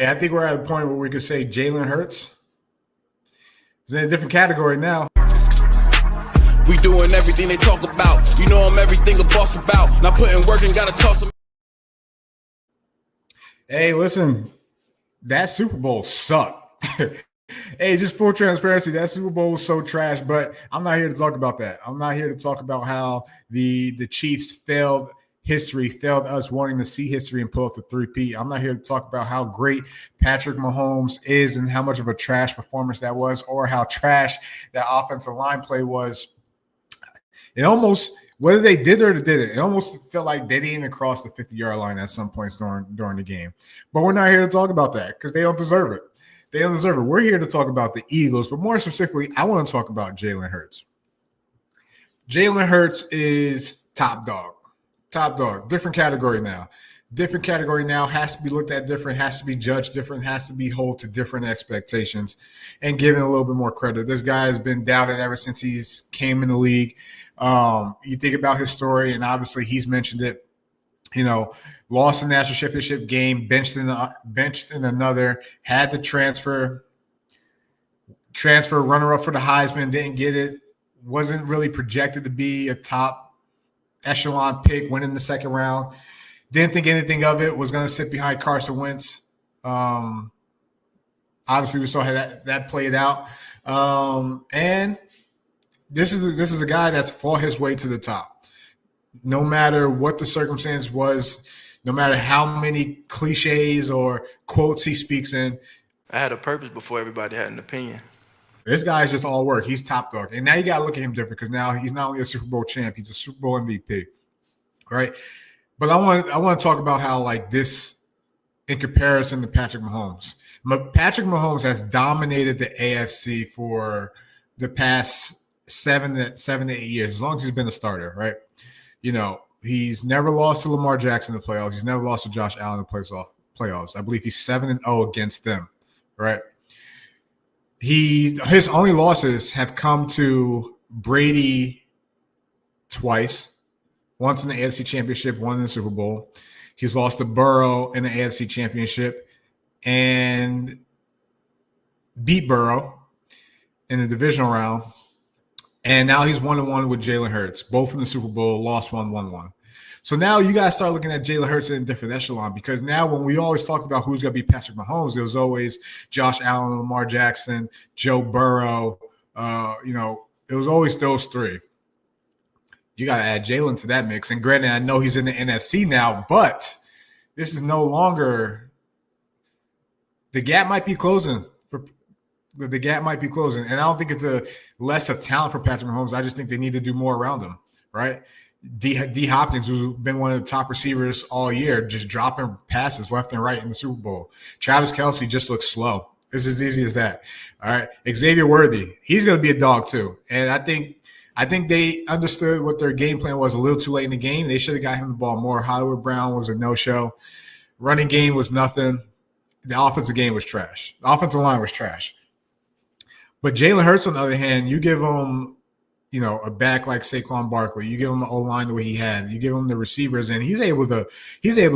I think we're at a point where we could say Jalen Hurts is in a different category now. We doing everything they talk about. You know I'm everything a boss about. Not putting work and gotta toss them. Hey, listen, that Super Bowl sucked. Hey, just full transparency, that Super Bowl was so trash, but I'm not here to talk about that. I'm not here to talk about how the Chiefs failed us wanting to see history and pull up the three-peat. I'm not here to talk about how great Patrick Mahomes is and how much of a trash performance that was, or how trash that offensive line play was. It almost, whether they did or they didn't, it almost felt like they didn't even cross the 50-yard line at some points during the game. But we're not here to talk about that because they don't deserve it. They don't deserve it. We're here to talk about the Eagles, but more specifically, I want to talk about Jalen Hurts. Jalen Hurts is top dog. Top dog. Different category now. Different category now, has to be looked at different, has to be judged different, has to be held to different expectations and given a little bit more credit. This guy has been doubted ever since he's came in the league. You think about his story, and obviously he's mentioned it. You know, lost the national championship game, benched in another, had to transfer runner-up for the Heisman, didn't get it, wasn't really projected to be a top echelon pick, went in the second round, didn't think anything of it, was going to sit behind Carson Wentz. Obviously, we saw how that played out. And this is a guy that's fought his way to the top. No matter what the circumstance was, no matter how many cliches or quotes he speaks in. I had a purpose before everybody had an opinion. This guy is just all work. He's top dog. And now you got to look at him different because now he's not only a Super Bowl champ, he's a Super Bowl MVP, right? But I want to talk about how, like, this in comparison to Patrick Mahomes. Patrick Mahomes has dominated the AFC for the past seven to 8 years, as long as he's been a starter, right? You know, he's never lost to Lamar Jackson in the playoffs. He's never lost to Josh Allen in the playoffs. I believe he's 7-0 against them, right? His only losses have come to Brady twice, once in the AFC Championship, one in the Super Bowl. He's lost to Burrow in the AFC Championship and beat Burrow in the divisional round. And now he's 1-1 with Jalen Hurts, both in the Super Bowl, lost 1-1. So now you guys start looking at Jalen Hurts in a different echelon, because now when we always talk about who's going to be Patrick Mahomes, it was always Josh Allen, Lamar Jackson, Joe Burrow. It was always those three. You got to add Jalen to that mix. And granted, I know he's in the NFC now, but this is no longer – the gap might be closing. The gap might be closing. And I don't think it's a less of talent for Patrick Mahomes. I just think they need to do more around him, right? D. Hopkins, who's been one of the top receivers all year, just dropping passes left and right in the Super Bowl. Travis Kelce just looks slow. It's as easy as that. All right. Xavier Worthy, he's going to be a dog too. And I think they understood what their game plan was a little too late in the game. They should have got him the ball more. Hollywood Brown was a no-show. Running game was nothing. The offensive game was trash. The offensive line was trash. But Jalen Hurts, on the other hand, you give him, a back like Saquon Barkley. You give him the O-line the way he had. You give him the receivers, and he's able to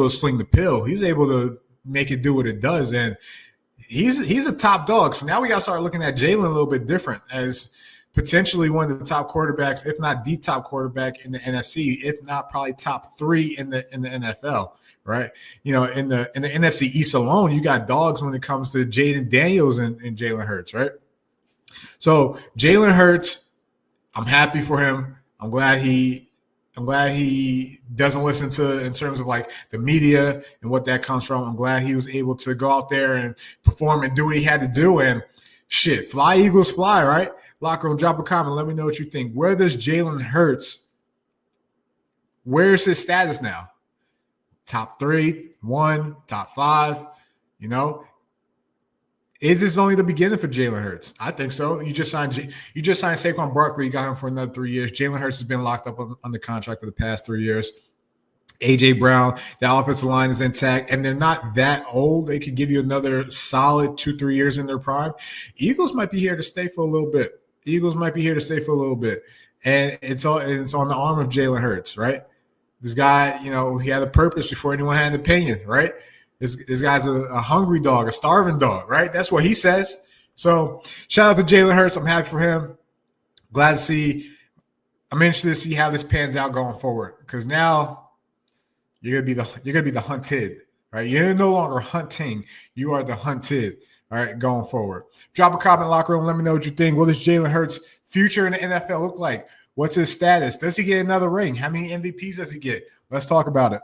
sling the pill. He's able to make it do what it does, and he's a top dog. So now we got to start looking at Jalen a little bit different as potentially one of the top quarterbacks, if not the top quarterback in the NFC, if not probably top three in the NFL. Right, in the NFC East alone, you got dogs when it comes to Jaden Daniels and Jalen Hurts, right? So Jalen Hurts, I'm happy for him. I'm glad he doesn't listen to in terms of like the media and what that comes from. I'm glad he was able to go out there and perform and do what he had to do. And shit, fly Eagles fly, right? Locker room, drop a comment. Let me know what you think. Where does Jalen Hurts? Where's his status now? Top 3, 1, top 5, Is this only the beginning for Jalen Hurts? I think so. You just signed Saquon Barkley. You got him for another 3 years. Jalen Hurts has been locked up under contract for the past 3 years. A.J. Brown, the offensive line is intact, and they're not that old. They could give you another solid 2-3 years in their prime. Eagles might be here to stay for a little bit. And it's on the arm of Jalen Hurts, right? This guy, he had a purpose before anyone had an opinion, right? This guy's a hungry dog, a starving dog, right? That's what he says. So shout out to Jalen Hurts. I'm happy for him. Glad to see. I'm interested to see how this pans out going forward, because now you're gonna be the hunted, right? You're no longer hunting. You are the hunted. All right, going forward. Drop a comment in the locker room. Let me know what you think. What does Jalen Hurts' future in the NFL look like? What's his status? Does he get another ring? How many MVPs does he get? Let's talk about it.